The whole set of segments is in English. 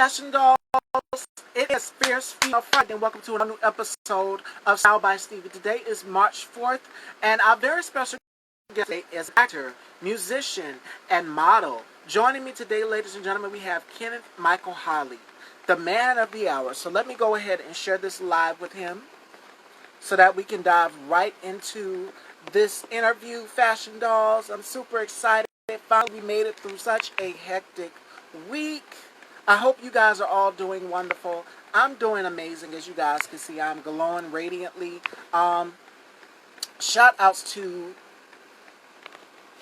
Fashion Dolls. It is Fierce Female Friday, and welcome to a new episode of Style by Stevie. Today is March 4th, and our very special guest today is actor, musician, and model. Joining me today, ladies and gentlemen, we have Kenneth Michael Holley, the man of the hour. So let me go ahead and share this live with him so that we can dive right into this interview, Fashion Dolls. I'm super excited. Finally, we made it through such a hectic week. I hope you guys are all doing wonderful. I'm doing amazing, as you guys can see. I'm glowing radiantly. Shout outs to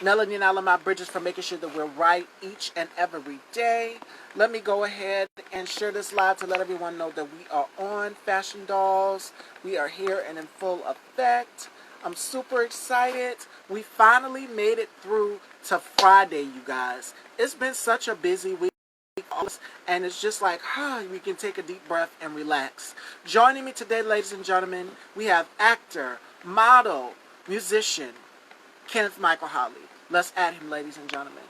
Melanie and Alama Bridges for making sure that we're right each and every day. Let me go ahead and share this live to let everyone know that we are on Fashion Dolls. We are here and in full effect. I'm super excited. We finally made it through to Friday, you guys. It's been such a busy week, and it's just like, we can take a deep breath and relax. Joining me today, ladies and gentlemen, we have actor, model, musician, Kenneth Michael Holley. Let's add him, ladies and gentlemen.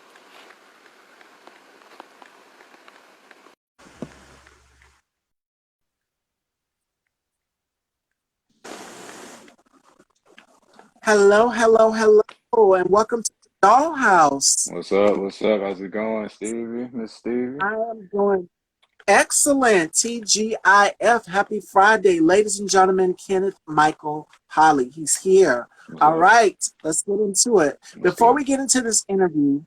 Hello, hello, hello, and welcome to the Dollhouse. What's up? What's up? How's it going, Stevie? Miss Stevie? I am doing excellent. TGIF. Happy Friday, ladies and gentlemen. Kenneth Michael Holley. He's here. What's All up? right, let's get into it. What's Before good? we get into this interview,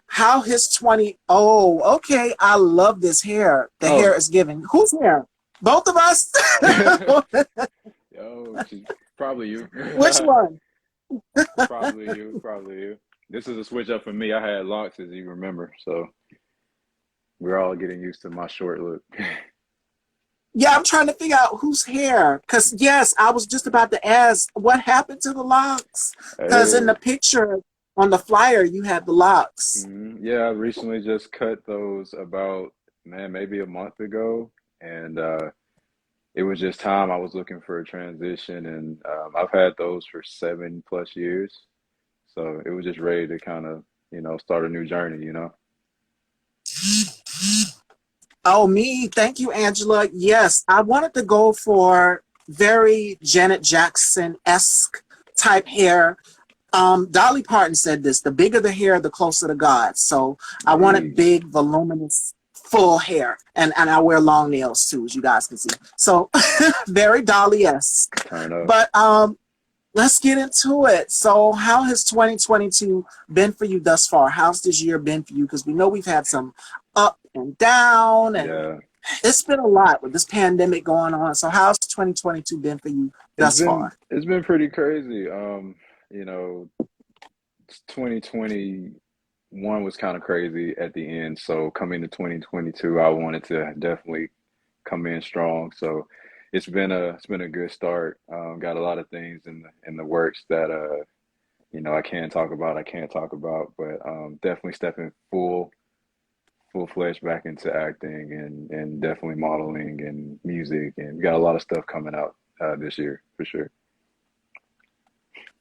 how his 20. Oh, okay. I love this hair. The Oh, hair is giving. Whose hair? Both of us? yo, probably you. Which one? Probably you. Probably you. This is a switch up for me. I had locks, as you remember, so we're all getting used to my short look. Yeah, I'm trying to figure out whose hair. Because, yes, I was just about to ask what happened to the locks. Because in Hey, the picture on the flyer, you had the locks. yeah, I recently just cut those about, man, maybe a month ago, and it was just time. I was looking for a transition, and I've had those for 7+ years. So it was just ready to kind of, start a new journey. Oh, me. Thank you, Angela. Yes, I wanted to go for very Janet Jackson-esque type hair. Dolly Parton said this, the bigger the hair, the closer to God. So I wanted Hey, big, voluminous, full hair. And I wear long nails too, as you guys can see. So very Dolly-esque. turn up. But let's get into it. So how has 2022 been for you thus far? How's this year been for you? Because we know we've had some up and down, and Yeah, it's been a lot with this pandemic going on. So how's 2022 been for you it's thus been far? it's been pretty crazy. You know, 2021 was kind of crazy at the end. So coming to 2022, I wanted to definitely come in strong. So it's been a good start. Got a lot of things in the works that I can talk about. I can't talk about, but definitely stepping full fledged back into acting and definitely modeling and music, and we got a lot of stuff coming out this year for sure.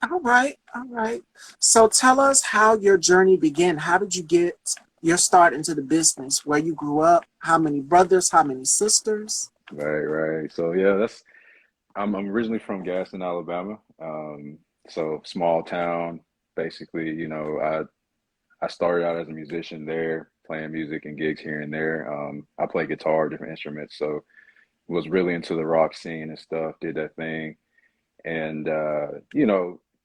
All right, all right. So tell us how your journey began. How did you get your start into the business? Where you grew up? How many brothers? How many sisters? Right, right. So yeah, I'm originally from Gaston, Alabama. So small town. Basically, I started out as a musician there, playing music and gigs here and there. I play guitar, different instruments, so was really into the rock scene and stuff. Did that thing, and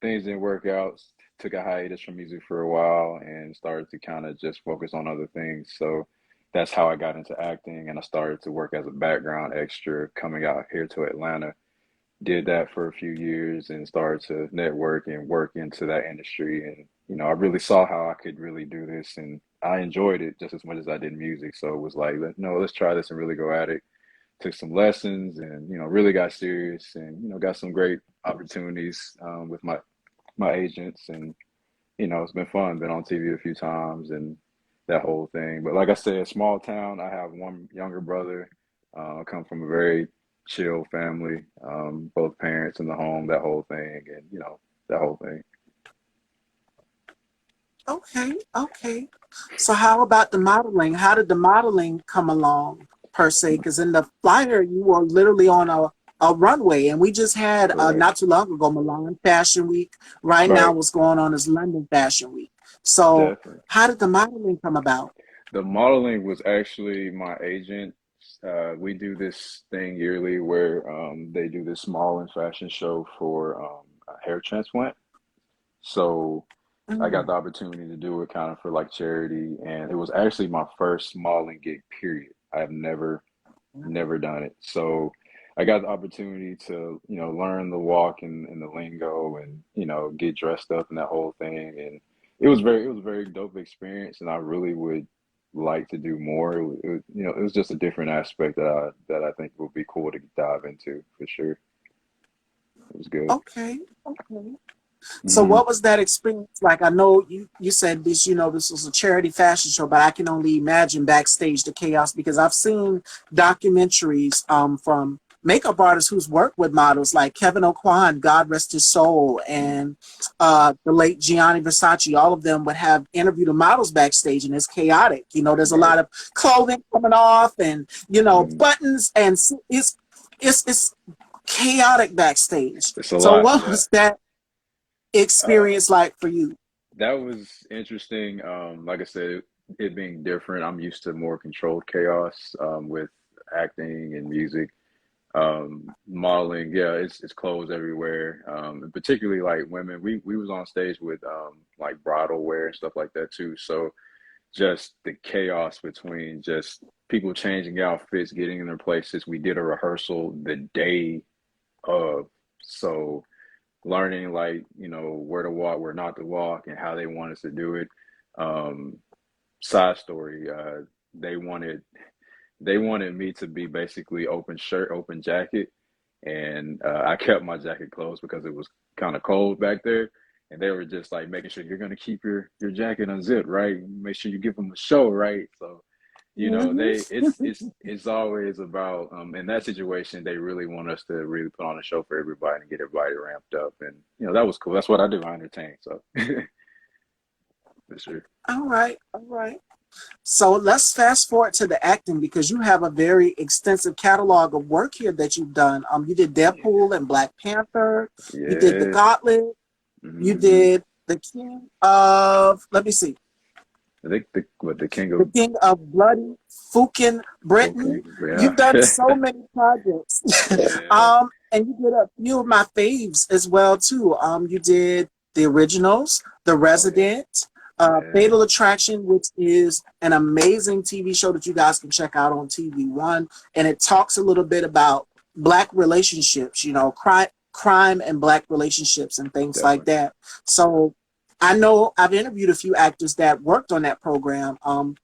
things didn't work out. Took a hiatus from music for a while and started to kind of just focus on other things. So that's how I got into acting, and I started to work as a background extra coming out here to Atlanta. Did that for a few years and started to network and work into that industry. And I really saw how I could really do this, and I enjoyed it just as much as I did music. So it was like, no, let's try this and really go at it. Took some lessons and really got serious, and got some great opportunities with my agents, and it's been fun. Been on TV a few times and that whole thing. But like I said, small town. I have one younger brother. I come from a very chill family. Both parents in the home. That whole thing, and that whole thing. Okay, okay. So how about the modeling? How did the modeling come along per se? Because in the flyer you were literally on a runway, and we just had Correct. not too long ago Milan Fashion Week. Right now, Right. what's going on is London Fashion Week. So Definitely. how did the modeling come about? The modeling was actually my agent. We do this thing yearly where they do this small and fashion show for a hair transplant. So I got Mm, the opportunity to do it kind of for like charity, and it was actually my first modeling gig, period. I have never done it. So I got the opportunity to, learn the walk and the lingo and, get dressed up and that whole thing. And it was a very dope experience. And I really would like to do more. It was just a different aspect that I think would be cool to dive into for sure. It was good. okay, okay. So Hmm. what was that experience like? I know you said this, this was a charity fashion show, but I can only imagine backstage the chaos because I've seen documentaries from makeup artists who's worked with models like Kevin O'Quan, God rest his soul, and the late Gianni Versace. All of them would have interviewed the models backstage, and it's chaotic. There's a Right. lot of clothing coming off, and Hmm. buttons, and it's chaotic backstage. It's a So lot. what Yeah. was that Uh, experience like for you? that was interesting. Like I said, it being different, I'm used to more controlled chaos with acting and music. Modeling, yeah, it's clothes everywhere. And particularly like women. We was on stage with like bridal wear and stuff like that too. So just the chaos between just people changing outfits, getting in their places. We did a rehearsal the day of, so learning like, where to walk, where not to walk, and how they want us to do it. Um, Side story, they wanted they wanted me to be basically open shirt, open jacket, and I kept my jacket closed because it was kind of cold back there. And they were just like making sure you're gonna keep your jacket unzipped, right? Make sure you give them a show, right? So, Mhm. they it's always about in that situation they really want us to really put on a show for everybody and get everybody ramped up, and that was cool. That's what I do. I entertain, so for sure. All right, all right. So let's fast forward to the acting because you have a very extensive catalog of work here that you've done. You did Yeah, Deadpool and Black Panther. You did The yeah. Gauntlet. You Mm-hmm. did The King of, let me see, I think the king The of King of Bloody Fucking okay, Britain. yeah. You've done so many projects. Yeah. And you did a few of my faves as well too. You did the originals, The Oh yeah. Resident, Yeah. Fatal Attraction, which is an amazing TV show that you guys can check out on TV One, and it talks a little bit about black relationships, crime and black relationships and things like Definitely. that. So I know I've interviewed a few actors that worked on that program.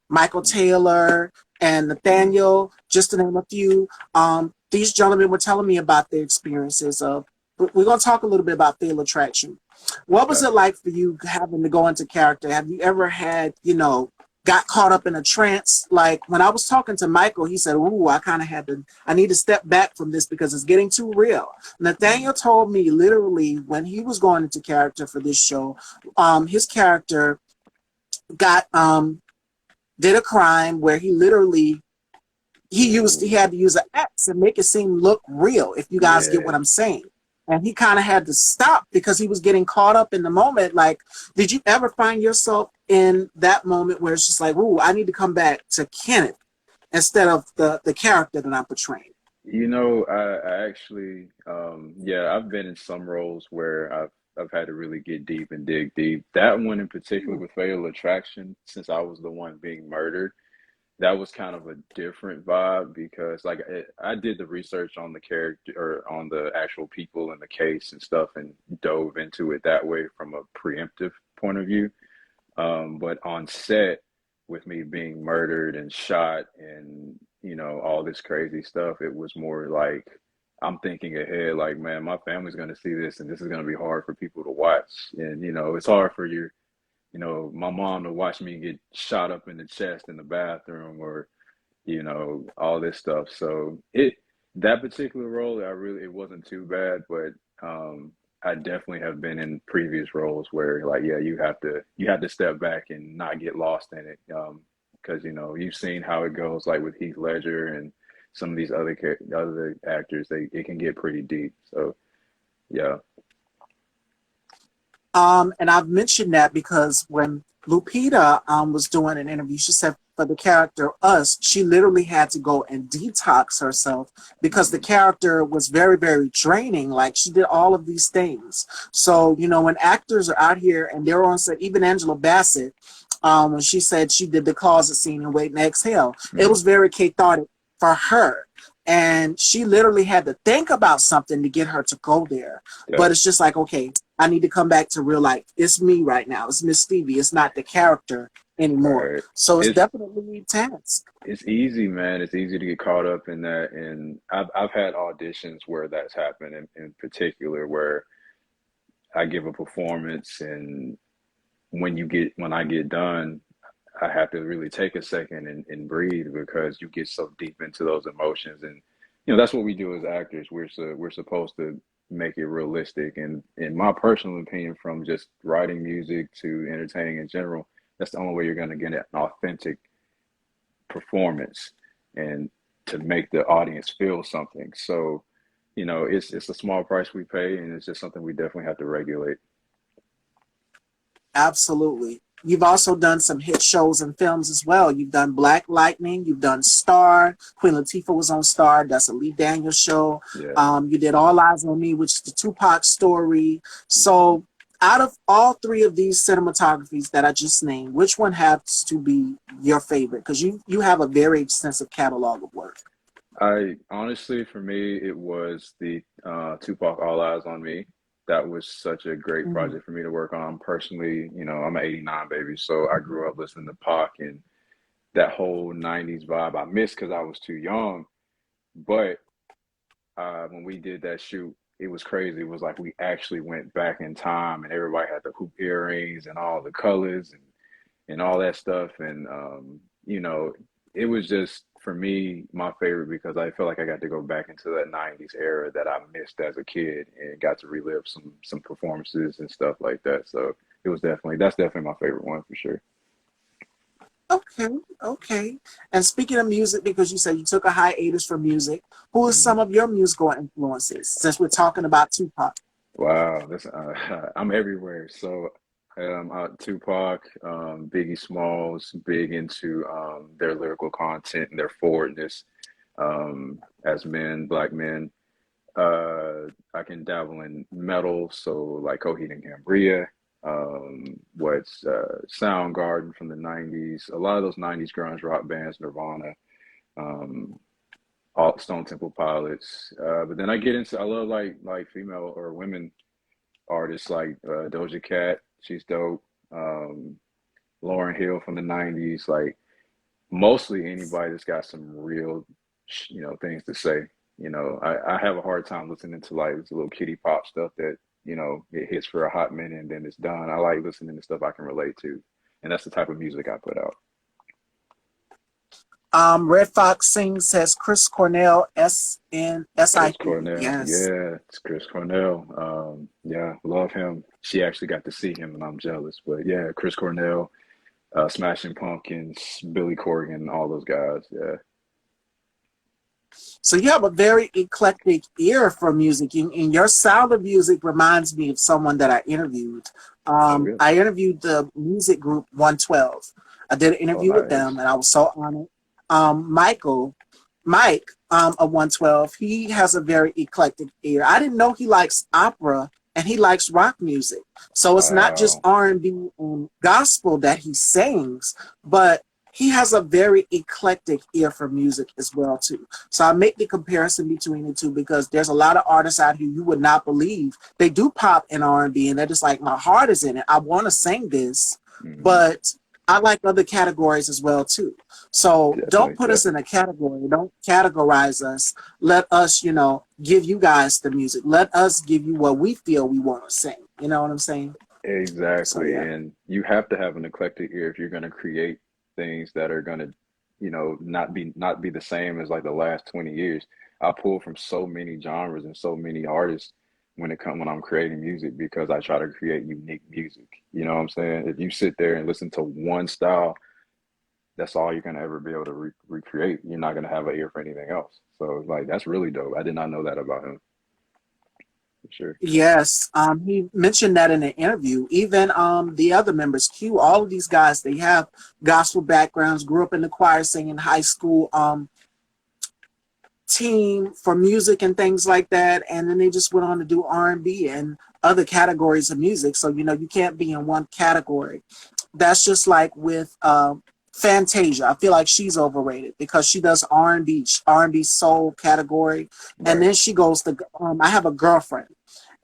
Michael Taylor and Mm-hmm. Nathaniel, just to name a few. These gentlemen were telling me about their experiences of. We're going to talk a little bit about Fatal Attraction. What was Okay. it like for you having to go into character? Have you ever had, got caught up in a trance? Like when I was talking to Michael, he said, "Ooh, I need to step back from this because it's getting too real." Mm-hmm. Nathaniel told me literally when he was going into character for this show, his character got did a crime where he Ooh. had to use an X and make it seem look real, if you guys get what Yeah. I'm saying. And he kind of had to stop because he was getting caught up in the moment. Like, did you ever find yourself in that moment where it's just like, ooh, I need to come back to Kenneth instead of the character that I'm portraying? I actually, yeah, I've been in some roles where I've had to really get deep and dig deep. That one in particular with Fatal Attraction, since I was the one being murdered, that was kind of a different vibe because like I did the research on the character or on the actual people in the case and stuff and dove into it that way from a preemptive point of view. But on set, with me being murdered and shot and, all this crazy stuff, it was more like I'm thinking ahead, like, man, my family's going to see this and this is going to be hard for people to watch. And, it's hard for my mom to watch me get shot up in the chest in the bathroom or, all this stuff. So that particular role, it wasn't too bad, but I definitely have been in previous roles where like yeah, you have to step back and not get lost in it. Because you know you've seen how it goes like with Heath Ledger and some of these other actors. They it can get pretty deep. So yeah, And I've mentioned that because when Lupita was doing an interview, she said for the character Us, she literally had to go and detox herself because the hmm character was very, very draining. Like she did all of these things. So, you know, when actors are out here and they're on set, even Angela Bassett, when she said she did the closet scene in Wait and Exhale, it hmm was very cathartic for her. And she literally had to think about something to get her to go there. yeah, But it's just like, okay, I need to come back to real life. It's me right now. It's Miss Stevie. It's not the character anymore. right. So it's It's definitely intense. it's easy, man. It's easy to get caught up in that, and I've had auditions where that's happened in particular, where I give a performance, and when I get done, I have to really take a second and breathe because you get so deep into those emotions, and you know that's what we do as actors. We're supposed to make it realistic, and in my personal opinion, from just writing music to entertaining in general, that's the only way you're going to get an authentic performance and to make the audience feel something. So, you know, it's a small price we pay, and it's just something we definitely have to regulate. Absolutely. You've also done some hit shows and films as well. You've done Black Lightning. You've done Star. Queen Latifah was on Star. That's a Lee Daniels show. Yeah. You did All Eyes on Me, which is the Tupac story. So, out of all three of these cinematographies that I just named, which one has to be your favorite? Because you have a very extensive catalog of work. I honestly, for me, it was the Tupac All Eyes on Me. That was such a great Mhm. project for me to work on. Personally, you know, I'm an '89 baby, so I grew up listening to Pac and that whole '90s vibe. I missed because I was too young, but when we did that shoot, it was crazy. It was like we actually went back in time, and everybody had the hoop earrings and all the colors and all that stuff. And you know, it was just for me my favorite because I felt like I got to go back into that '90s era that I missed as a kid and got to relive some performances and stuff like that. So it was definitely that's definitely my favorite one for sure. Okay, okay. And speaking of music, because you said you took a hiatus from music, who are Mhm. some of your musical influences? Since we're talking about Tupac. Wow, that's I'm everywhere. So, Tupac, Biggie Smalls, big into their lyrical content and their forwardness as men, black men. I can dabble in metal, so like Coheed and Cambria, what's Soundgarden from the '90s, a lot of those '90s grunge rock bands, Nirvana, um, all Stone Temple Pilots. But then I get into I love like female or women artists like Doja Cat. She's dope. Um, Lauren Hill from the '90s. Like mostly anybody that's got some real, you know, things to say. You know, I have a hard time listening to like this little kitty pop stuff that you know it hits for a hot minute and then it's done. I like listening to stuff I can relate to, and that's the type of music I put out. Red Fox Sings says Chris Cornell, Chris SNSIP. Cornell, Yes. yeah, it's Chris Cornell. Yeah, love him. She actually got to see him, and I'm jealous. But yeah, Chris Cornell, Smashing Pumpkins, Billy Corgan, all those guys. Yeah. So you have a very eclectic ear for music, and your style of music reminds me of someone that I interviewed. Oh, really? I interviewed the music group 112. I did an Oh, interview with them, nice. and I was so honored. Mike of 112, he has a very eclectic ear. I didn't know he likes opera and he likes rock music. So it's not just Wow. R&B and gospel that he sings, but he has a very eclectic ear for music as well too. So I make the comparison between the two because there's a lot of artists out here you would not believe they do pop and R&B, and they're just like my heart is in it. I want to sing this, Hmm. but I like other categories as well too. So don't Definitely, put us in definitely. a category. Don't categorize us. Let us, give you guys the music. Let us give you what we feel we want to sing. You know what I'm saying? So Exactly. yeah. And you have to have an eclectic ear if you're going to create things that are going to, you know, not be the same as like the last 20 years. I pull from so many genres and so many artists when I'm creating music because I try to create unique music. You know what I'm saying? If you sit there and listen to one style, that's all you're gonna ever be able to recreate. You're not gonna have an ear for anything else. So like that's really dope. I did not know that about him for sure. Yes, he mentioned that in an interview. Even the other members, Q, all of these guys, they have gospel backgrounds, grew up in the choir, singing high school. Team for music and things like that, and then they just went on to do R&B and other categories of music. So you can't be in one category. That's just like with Fantasia. I feel like she's overrated because she does R&B soul category, and Right. then she goes to I have a girlfriend.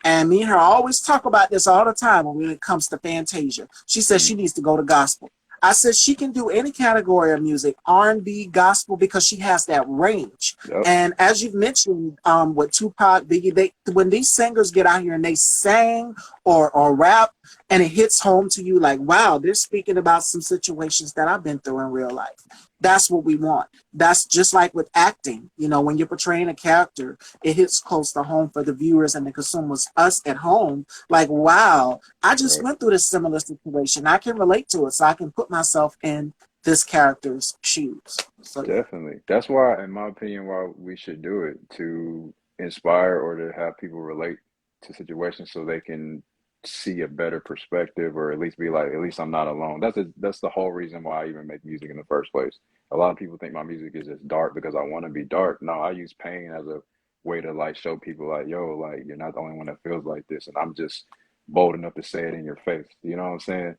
And me and her always talk about this all the time when it comes to Fantasia. She says Mm, she needs to go to gospel. I said she can do any category of music, R&B, gospel, because she has that range. yep. And as you've mentioned, with Tupac, Biggie, when these singers get out here and they sing or rap, and it hits home to you like, wow, they're speaking about some situations that I've been through in real life. That's what we want. That's just like with acting. When you're portraying a character, it hits close to home for the viewers and the consumers, us at home. Like, wow, I just Right. went through this similar situation. I can relate to it, so I can put myself in this character's shoes. So yeah. Definitely. That's why, in my opinion, why we should do it to inspire or to have people relate to situations so they can see a better perspective or at least be like, at least I'm not alone. That's the whole reason why I even make music in the first place. A lot of people think my music is just dark because I want to be dark. No, I use pain as a way to like show people like, yo, like you're not the only one that feels like this, and I'm just bold enough to say it in your face. You know what I'm saying?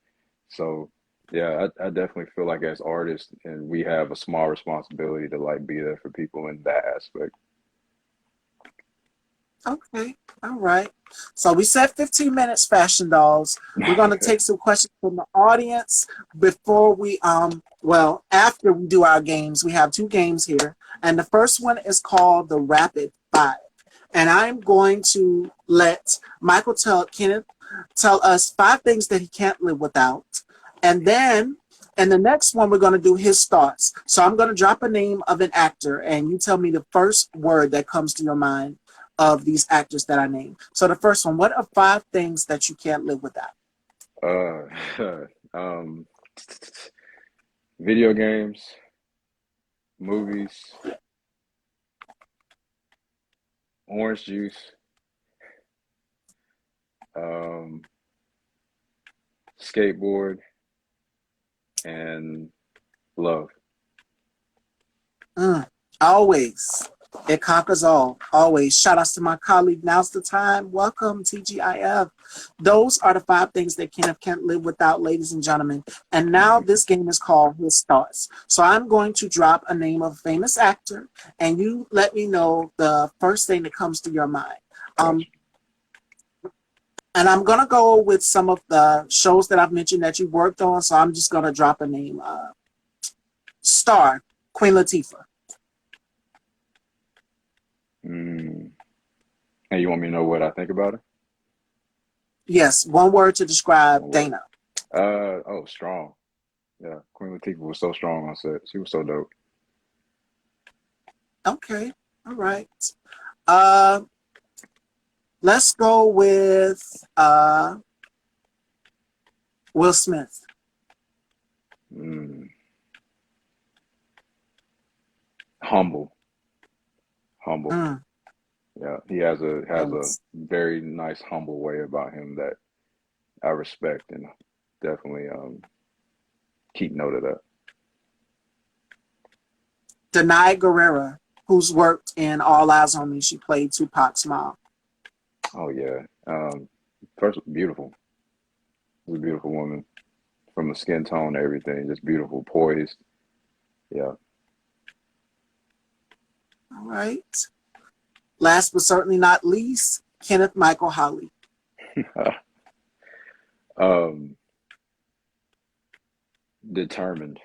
So. Yeah, I definitely feel like as artists, and we have a small responsibility to like be there for people in that aspect. Okay. All right. So we said 15 minutes, Fashion Dolls. We're going to Okay. take some questions from the audience before we after we do our games. We have two games here. And the first one is called the Rapid Five. And I'm going to let Michael tell Kenneth tell us five things that he can't live without. And then and the next one we're going to do his thoughts. So I'm going to drop a name of an actor and you tell me the first word that comes to your mind of these actors that I named. So the first one, what are five things that you can't live without? Uh, um, video games, movies, orange juice, um, skateboard, and love. Mm, always. It conquers all. Always. Shout outs to my colleague. Now's the time. Welcome, TGIF. Those are the five things that Kenneth can't live without, ladies and gentlemen. And now this game is called His Thoughts. So I'm going to drop a name of a famous actor, and you let me know the first thing that comes to your mind. Um, Gotcha. and I'm going to go with some of the shows that I've mentioned that you worked on. So I'm just going to drop a name. Star, Queen Latifah. Mm. And you want me to know what I think about her? Yes, one word to describe One word. Dana. Oh, strong. Yeah, Queen Latifah was so strong on set. She was so dope. Okay, all right. Uh, let's go with Will Smith. Mm. Humble, humble. Mm, Yeah, he has a yes. very nice, humble way about him that I respect and definitely keep note of that. Denai Guerrera, who's worked in All Eyes on Me. She played Tupac's mom. Oh yeah. First, beautiful. She's a beautiful woman from the skin tone, everything, just beautiful, poised. Yeah. All right. Last but certainly not least, Kenneth Michael Holley. um, Determined,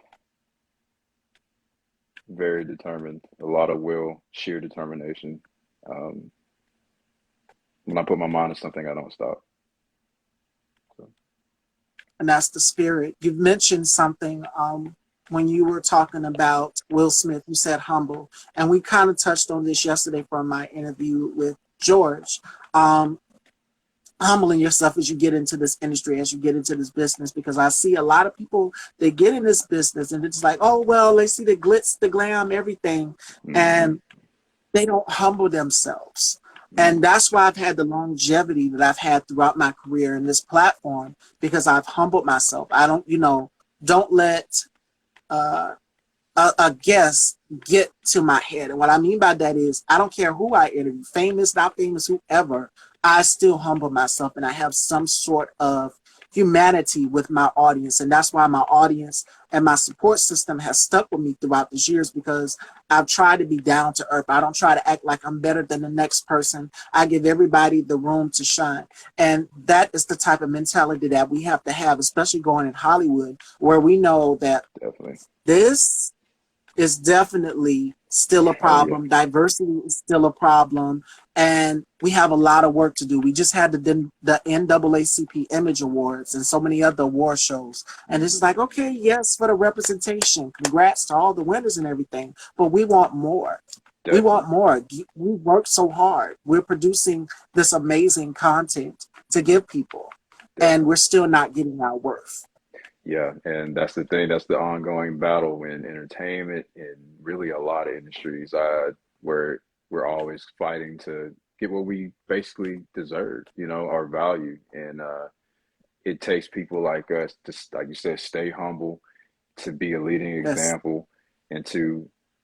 very determined. A lot of will, sheer determination. Um, when I put my mind to something, I don't stop. So, And that's the spirit. You've mentioned something when you were talking about Will Smith. You said humble, and we kind of touched on this yesterday from my interview with George. humbling yourself as you get into this industry, as you get into this business, because I see a lot of people, they get in this business and it's like, oh, well, they see the glitz, the glam, everything, Mm-hmm. and they don't humble themselves. And Mm-hmm. that's why I've had the longevity that I've had throughout my career in this platform, because I've humbled myself. I don't, don't let uh, a guest get to my head. And what I mean by that is, I don't care who I interview, famous, not famous, whoever, I still humble myself and I have some sort of humanity with my audience. And that's why my audience and my support system has stuck with me throughout these years, because I've tried to be down to earth. I don't try to act like I'm better than the next person. I give everybody the room to shine. And that is the type of mentality that we have to have, especially going in Hollywood, where we know that Definitely. this is definitely still a Oh yeah. problem. Diversity is still a problem. And we have a lot of work to do. We just had the NAACP Image Awards and so many other award shows. And it's Mm-hmm. just like, okay, yes, for the representation. Congrats to all the winners and everything. But we want more. We Definitely. want more. We work so hard. We're producing this amazing content to give people. And we're Definitely. still not getting our worth. Yeah, and that's the thing. That's the ongoing battle in entertainment and really a lot of industries. Where we're always fighting to get what we basically deserve, our value. And it takes people like us to, like you said, stay humble, to be a leading Yes, example, and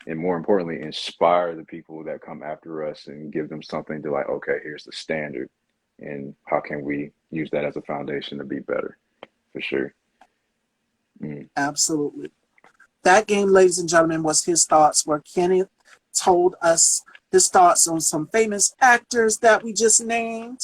and more importantly, inspire the people that come after us and give them something to like, okay, here's the standard, and how can we use that as a foundation to be better, for sure. Mm, absolutely. That game, ladies and gentlemen, was his thoughts, where Kenneth told us his thoughts on some famous actors that we just named.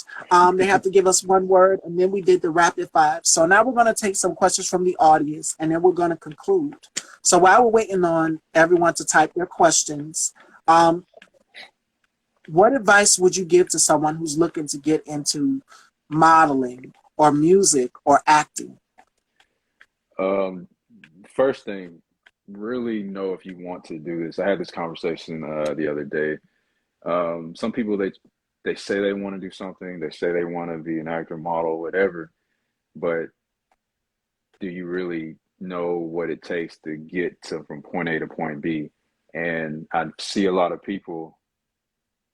They have to give us one word, and then we did the rapid fire. So now we're going to take some questions from the audience, and then we're going to conclude. So while we're waiting on everyone to type their questions, um, what advice would you give to someone who's looking to get into modeling or music or acting? Um, First thing, really know if you want to do this. I had this conversation the other day. Some people they say they want to do something, they say they want to be an actor, model, whatever, but do you really know what it takes to get to from point A to point B? And I see a lot of people,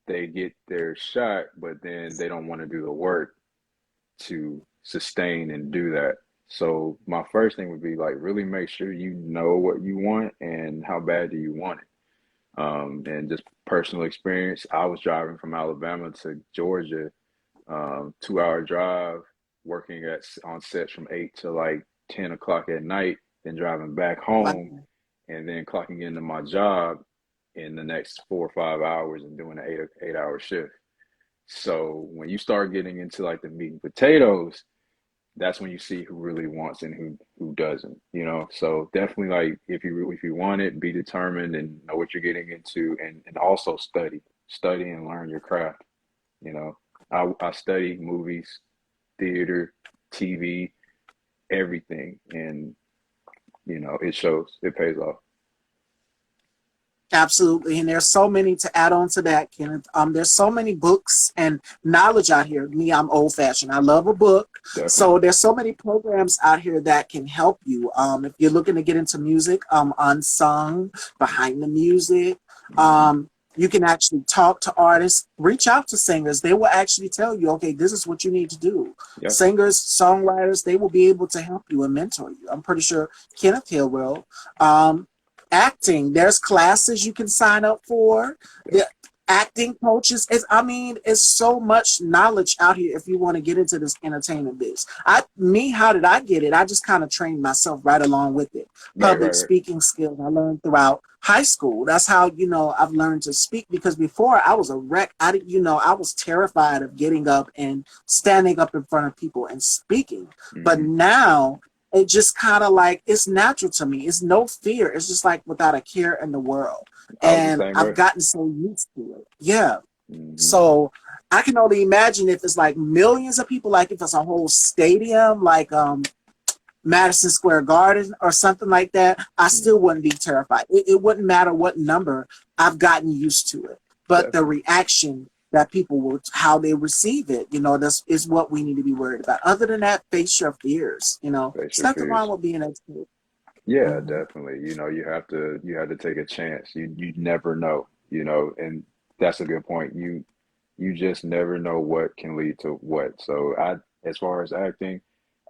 they get their shot, but then they don't want to do the work to sustain and do that. So my first thing would be like really make sure you know what you want and how bad do you want it. And just personal experience, I was driving from Alabama to Georgia, 2 hour drive, working on sets from 8 to like 10 o'clock at night, then driving back home, Wow, and then clocking into my job in the next 4 or 5 hours and doing an 8 hour shift. So when you start getting into like the meat and potatoes, that's when you see who really wants and who doesn't. So definitely, like, if you want it, be determined and know what you're getting into, and also study and learn your craft. you know I study movies, theater, TV, everything, and it shows, it pays off. absolutely. And there's so many to add on to that, Kenneth. There's so many books and knowledge out here. Me, I'm old fashioned. I love a book. Definitely. So there's so many programs out here that can help you. If you're looking to get into music, Unsung, Behind the Music, Hmm. um, you can actually talk to artists, reach out to singers. They will actually tell you, okay, this is what you need to do. Yeah. Singers, songwriters, they will be able to help you and mentor you. I'm pretty sure Kenneth Hill will. Um, Acting, there's classes you can sign up for. Yeah. The acting coaches, it's so much knowledge out here if you want to get into this entertainment biz. How did I get it? I just kind of trained myself right along with it. Right, Public right, right. speaking skills I learned throughout high school. That's how I've learned to speak, because before I was a wreck. I was terrified of getting up and standing up in front of people and speaking. But Hmm. now it just kind of like, it's natural to me. It's no fear. It's just like without a care in the world. I was the And same I've way. gotten so used to it. Yeah. Hmm. So I can only imagine if it's like millions of people, like if it's a whole stadium, like Madison Square Garden or something like that, I still Hmm. wouldn't be terrified. It wouldn't matter what number. I've gotten used to it. But the Definitely. reaction that people will, how they receive it. That's is what we need to be worried about. Other than that, face your fears. Face There's your nothing fears. wrong with being a kid. Yeah, Hmm. definitely. You have to take a chance. You never know, and that's a good point. You just never know what can lead to what. So as far as acting,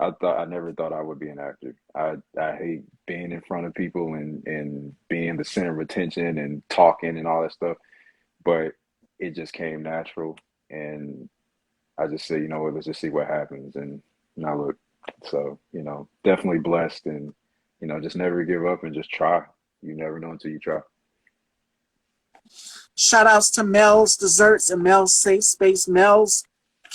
I never thought I would be an actor. I hate being in front of people and being the center of attention and talking and all that stuff. But it just came natural, and I just said, what, let's just see what happens. And now look, so definitely blessed, and just never give up and just try. You never know until you try. Shout outs to Mel's Desserts and Mel's Safe Space, Mel's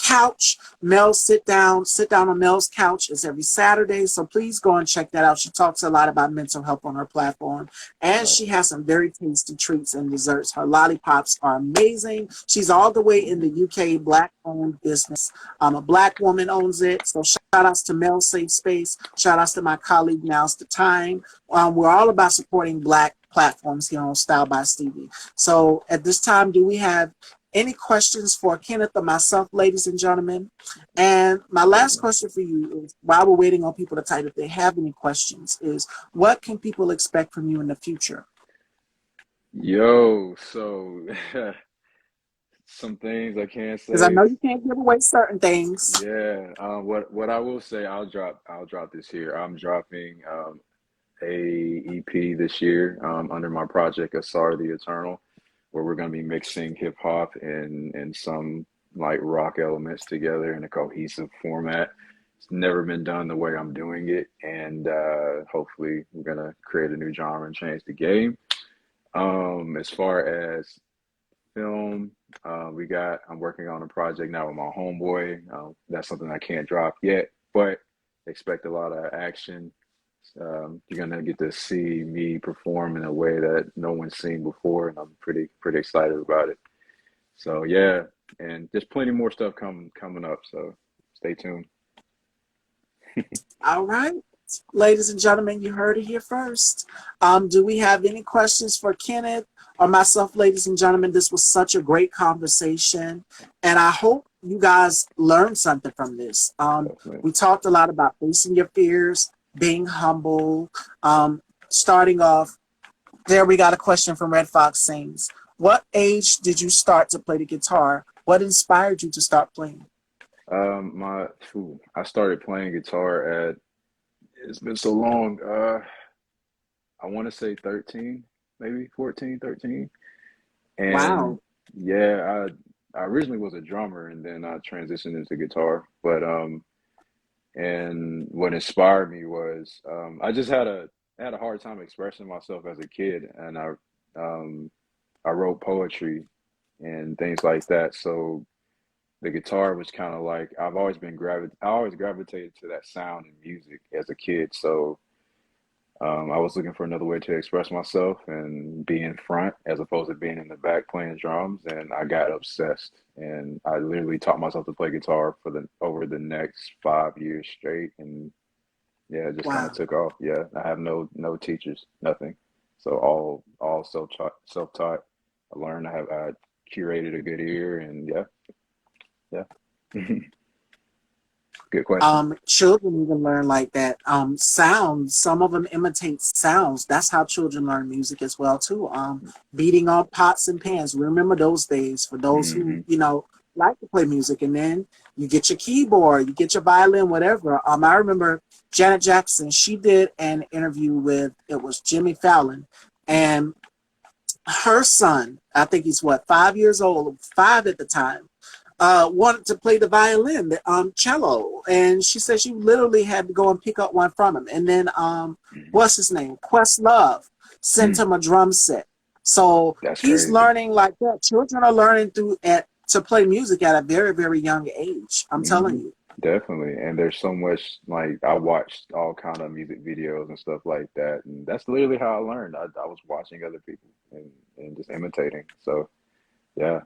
Couch. Mel's sit down on Mel's Couch is every Saturday. So please go and check that out. She talks a lot about mental health on her platform. And she Nice. has some very tasty treats and desserts. Her lollipops are amazing. She's all the way in the UK, black owned business. A black woman owns it. So shout outs to Mel's Safe Space. Shout outs to my colleague, Now's the Time. We're all about supporting black platforms here on Style by Stevie. So at this time, do we have any questions for Kenneth or myself, ladies and gentlemen? And my last Definitely. question for you is, while we're waiting on people to type, if they have any questions, is what can people expect from you in the future? Yo, so some things I can't Because I say. know you can't give away certain things. Yeah. What I will say, I'll drop this here. I'm dropping a EP this year under my project Asar the Eternal, where we're gonna be mixing hip hop and some like rock elements together in a cohesive format. It's never been done the way I'm doing it, and hopefully we're gonna create a new genre and change the game. As far as film, I'm working on a project now with my homeboy. That's something I can't drop yet, but expect a lot of action. You're gonna get to see me perform in a way that no one's seen before, and I'm pretty excited about it. So yeah, and there's plenty more stuff coming up. So stay tuned. All right. Ladies and gentlemen, you heard it here first. Do we have any questions for Kenneth or myself, ladies and gentlemen? This was such a great conversation, and I hope you guys learned something from this. Definitely. We talked a lot about facing your fears, being humble, starting off. There, we got a question from Red Fox Sings. What age did you start to play the guitar? What inspired you to start playing? I started playing guitar at. It's been so long. I want to say 13, maybe 14, 13. And Wow. yeah, I originally was a drummer and then I transitioned into guitar. But and what inspired me was I had a hard time expressing myself as a kid, and I wrote poetry and things like that. So the guitar was kind of like I always gravitated to that sound in music as a kid. So I was looking for another way to express myself and be in front as opposed to being in the back playing drums. And I got obsessed, and I literally taught myself to play guitar for the over the next 5 years straight. And yeah, it just kind of Wow. took off. Yeah, I have no teachers, nothing. So all self taught. I curated a good ear, and yeah, yeah. Good question. Children even learn like that. Sounds, some of them imitate sounds. That's how children learn music as well too. Beating on pots and pans. Remember those days for those who, Hmm. like to play music. And then you get your keyboard, you get your violin, whatever. I remember Janet Jackson, she did an interview with, it was Jimmy Fallon, and her son, I think he's what, 5 years old, five at the time, wanted to play the violin, the cello, and she said she literally had to go and pick up one from him. And then what's his name? Questlove sent Mm, him a drum set. So that's he's crazy. learning like that. Children are learning to play music at a very, very young age. I'm telling Hmm. you. Definitely. And there's so much like I watched all kind of music videos and stuff like that. And that's literally how I learned. I was watching other people and just imitating. So yeah,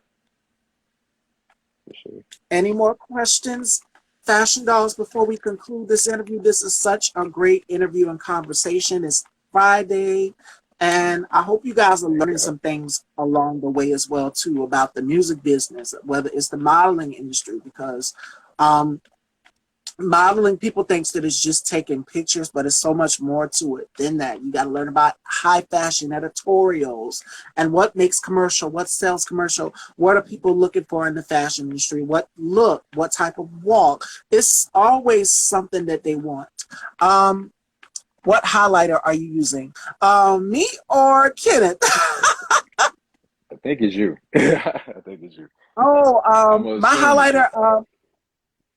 for sure. Any more questions, Fashion Dolls, before we conclude this interview? This is such a great interview and conversation. It's Friday, And I hope you guys are Thank learning God. some things along the way as well too about the music business, whether it's the modeling industry, because um, modeling, people thinks that it's just taking pictures, but it's so much more to it than that. You got to learn about high fashion editorials and what makes commercial, what sells commercial, what are people looking for in the fashion industry, what look, what type of walk. It's always something that they want. Um, what highlighter are you using? Me or Kenneth? I think it's you. I think it's you. Oh, I'm gonna my assume it's you. highlighter.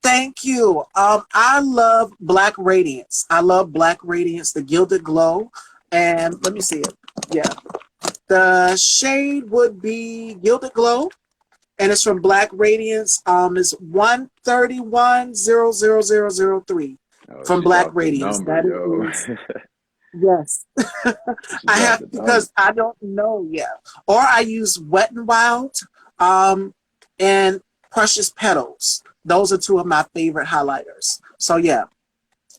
Thank you. I love Black Radiance. I love Black Radiance, the Gilded Glow. And let me see it. Yeah. The shade would be Gilded Glow. And it's from Black Radiance. It's 131-00003 Oh, from she Black dropped the Radiance. number, That yo. is, yes. She I dropped have, the number. because I don't know yet. Or I use Wet and Wild um, and Precious Petals. Those are two of my favorite highlighters. So yeah,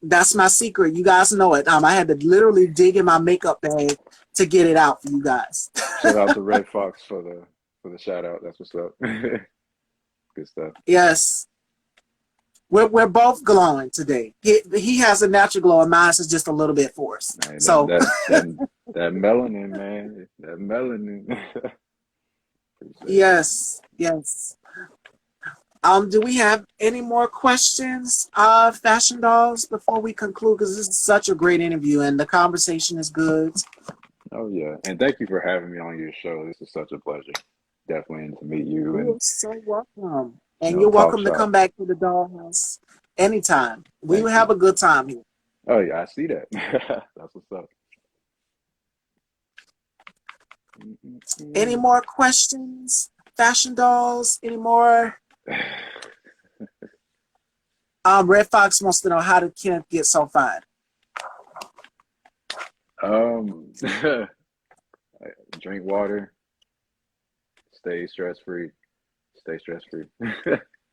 that's my secret. You guys know it. I had to literally dig in my makeup bag to get it out for you guys. Shout out to Red Fox for the shout out. That's what's up. Good stuff. Yes, we're both glowing today. He has a natural glow, and mine is just a little bit forced. Man, So that melanin, man. That melanin. Appreciate it. yes, yes. Do we have any more questions, Fashion Dolls, before we conclude? Because this is such a great interview and the conversation is good. Oh yeah. And thank you for having me on your show. This is such a pleasure. Definitely and to meet you and You're so welcome. you And know, you're talk welcome to shop. come back to the dollhouse anytime. We will Thank you. have a good time here. Oh yeah, I see that. That's what's up. Any Mm-mm-mm. more questions, Fashion Dolls? Any more? Red Fox wants to know, how did Kenneth get so fine? Um, drink water, stay stress free, stay stress free.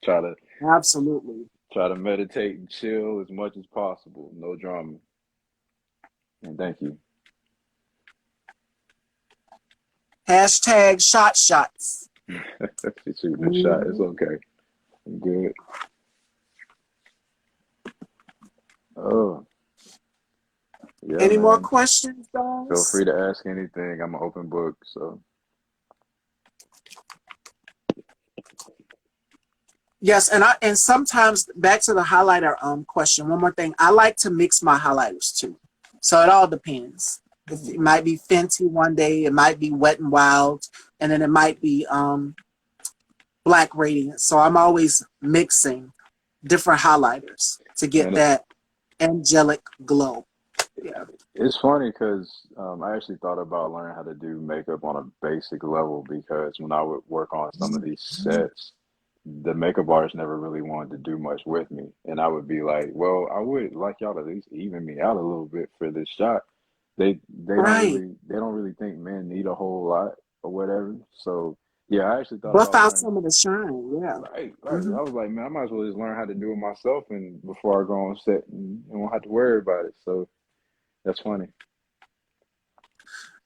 Try to Absolutely. try to meditate and chill as much as possible. No drama. And thank you. Hashtag shot shots. She's shooting a shot. It's Mhm. okay. I'm good. Oh, yeah, Any more man. questions, Feel dolls? free to ask anything. I'm an open book. So, Yes, and sometimes back to the highlighter question. One more thing, I like to mix my highlighters too, so it all depends. It might be Fenty one day, it might be Wet and Wild, and then it might be Black Radiance. So I'm always mixing different highlighters to get man, that angelic glow. Yeah. it's funny because I actually thought about learning how to do makeup on a basic level because when I would work on some of these sets, the makeup artist never really wanted to do much with me. And I would be like, well, I would like y'all to at least even me out a little bit for this shot. Right. They don't really think men need a whole lot or whatever. So yeah, I actually thought Buff about out learning. some of the shine. Yeah. Right. Hmm. I was like, man, I might as well just learn how to do it myself and before I go on set and won't have to worry about it. So that's funny.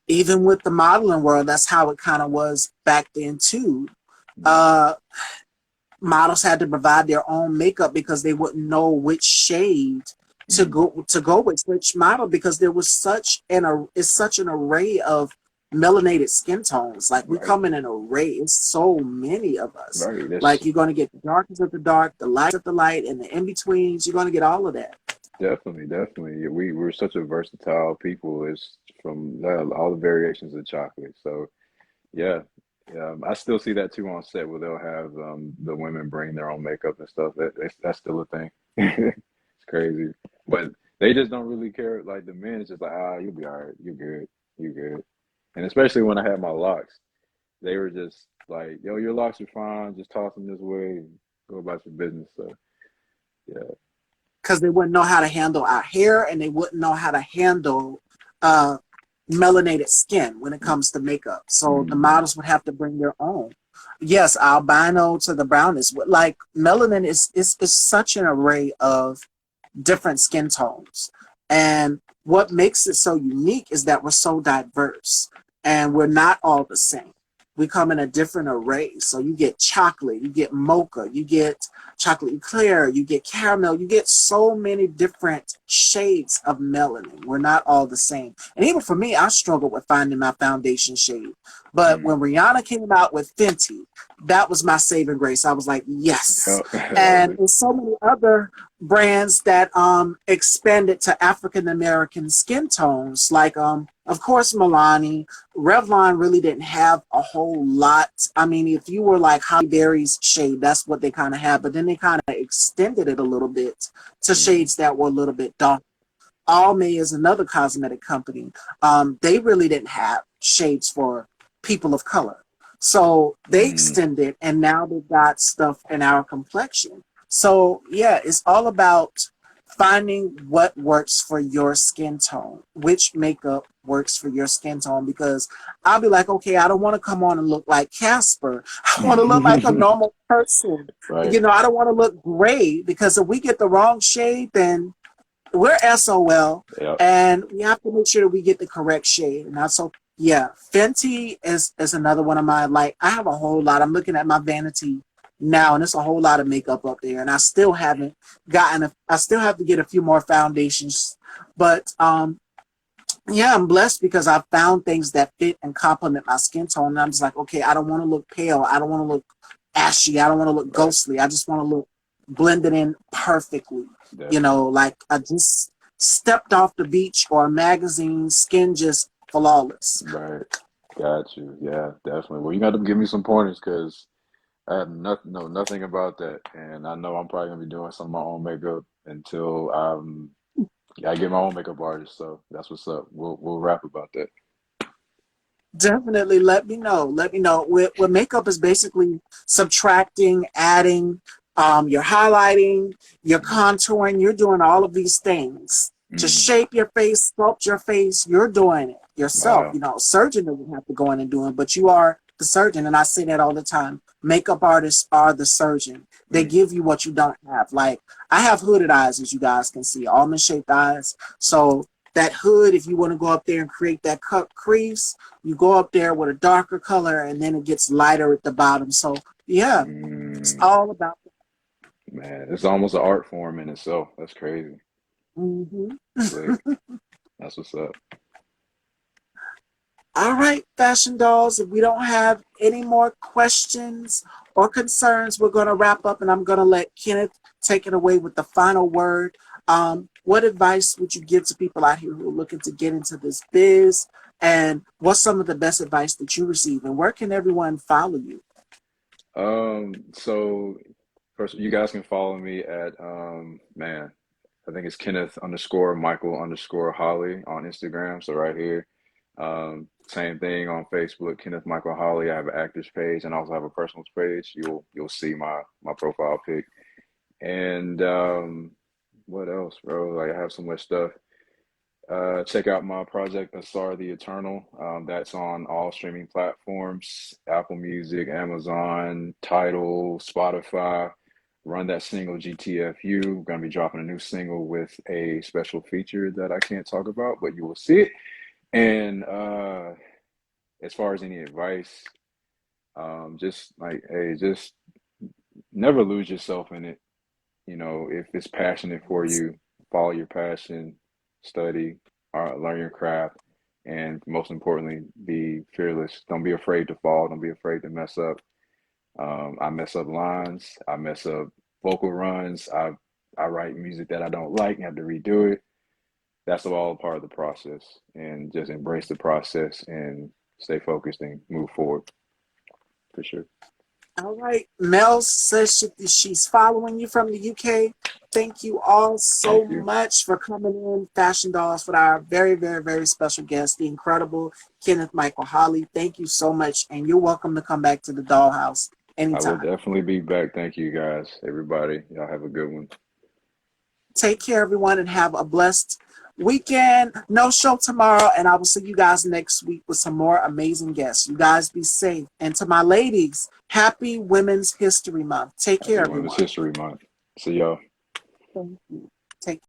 Even with the modeling world, that's how it kind of was back then too. Yeah. Uh, Models had to provide their own makeup because they wouldn't know which shade Mm, to go with which model, because there was it's such an array of melanated skin tones. Like, we right. come in an array. It's so many of us. Right. That's Like, you're going to get the darkest of the dark, the light of the light, and the in betweens. You're going to get all of that. definitely. Yeah, we're such a versatile people. It's from all the variations of chocolate. So yeah, I still see that too on set where they'll have the women bring their own makeup and stuff. That's still a thing. It's crazy, but they just don't really care. Like the men, it's just like, you'll be all right. You good. You good. And especially when I had my locks, they were just like, yo, your locks are fine. Just toss them this way and go about your business. So yeah. Because they wouldn't know how to handle our hair, and they wouldn't know how to handle uh, melanated skin when it comes to makeup. So the Mm, models would have to bring their own. Yes, albino to the brownness. Like, melanin is such an array of different skin tones. And what makes it so unique is that we're so diverse and we're not all the same. We come in a different array. So you get chocolate, you get mocha, you get chocolate eclair, you get caramel, you get so many different shades of melanin. We're not all the same. And even for me, I struggled with finding my foundation shade. But when Rihanna came out with Fenty, that was my saving grace. I was like, yes. And there's so many other brands that expanded to African American skin tones, like of course Milani. Revlon really didn't have a whole lot. I mean, if you were like Holly Berry's shade, that's what they kind of had, but then they kind of extended it a little bit to shades that were a little bit dark. Almay is another cosmetic company. They really didn't have shades for people of color. So they extended, and now they've got stuff in our complexion. So yeah, it's all about finding what works for your skin tone, which makeup works for your skin tone, because I'll be like, okay, I don't want to come on and look like Casper. I want to look like a normal person. Right. You know, I don't want to look gray, because if we get the wrong shade, then we're SOL. Yep. And we have to make sure that we get the correct shade. And also, yeah, Fenty is another one of mine. Like, I have a whole lot. I'm looking at my vanity now, and there's a whole lot of makeup up there, and I still haven't gotten I still have to get a few more foundations. But yeah, I'm blessed because I found things that fit and complement my skin tone. And I'm just like, okay, I don't want to look pale. I don't want to look ashy. I don't want to look ghostly. I just want to look blended in perfectly. Definitely. You know, like I just stepped off the beach or a magazine, skin just flawless. Right. Got you. Yeah, definitely. Well, you got to give me some pointers, because I have nothing about that, and I know I'm probably gonna be doing some of my own makeup until I get my own makeup artist. So that's what's up. We'll rap about that. Definitely let me know. Let me know. What makeup is basically subtracting, adding, you're highlighting, you're contouring, you're doing all of these things to shape your face, sculpt your face. You're doing it yourself. Wow. You know, surgeon doesn't have to go in and do it, but you are the surgeon. And I say that all the time. Makeup artists are the surgeon. They give you what you don't have. Like, I have hooded eyes, as you guys can see, almond shaped eyes. So that hood, if you want to go up there and create that cut crease, you go up there with a darker color, and then it gets lighter at the bottom. So yeah, it's all about that. Man, it's almost an art form in itself. That's crazy. Slick. That's what's up. All right, fashion dolls, if we don't have any more questions or concerns, we're going to wrap up, and I'm going to let Kenneth take it away with the final word. What advice would you give to people out here who are looking to get into this biz? And what's some of the best advice that you receive? And where can everyone follow you? So first, you guys can follow me at I think it's Kenneth underscore Michael underscore Holley on Instagram. So right here. Same thing on Facebook, Kenneth Michael Holley. I have an actors page, and I also have a personal page. You'll see my profile pic. And what else, bro? Like, I have so much stuff. Check out my project, Asar the Eternal. That's on all streaming platforms: Apple Music, Amazon, Tidal, Spotify. Run that single GTFU. Gonna be dropping a new single with a special feature that I can't talk about, but you will see it. And as far as any advice, just like, hey, just never lose yourself in it. You know, if it's passionate for you, follow your passion, study, learn your craft, and most importantly, be fearless. Don't be afraid to fall. Don't be afraid to mess up. I mess up lines. I mess up vocal runs. I write music that I don't like and have to redo it. That's all part of the process, and just embrace the process and stay focused and move forward, for sure. All right. Mel says she's following you from the UK. Thank you all so Thank you. much for coming in, Fashion Dolls, with our very, very, very special guest, the incredible Kenneth Michael Holley. Thank you so much, and you're welcome to come back to the Dollhouse anytime. I will definitely be back. Thank you, guys, everybody. Y'all have a good one. Take care, everyone, and have a blessed weekend. No show tomorrow, and I will see you guys next week with some more amazing guests. You guys be safe. And to my ladies, happy Women's History Month. Take care, everyone. Women's History Month. See y'all. Thank you. Take care.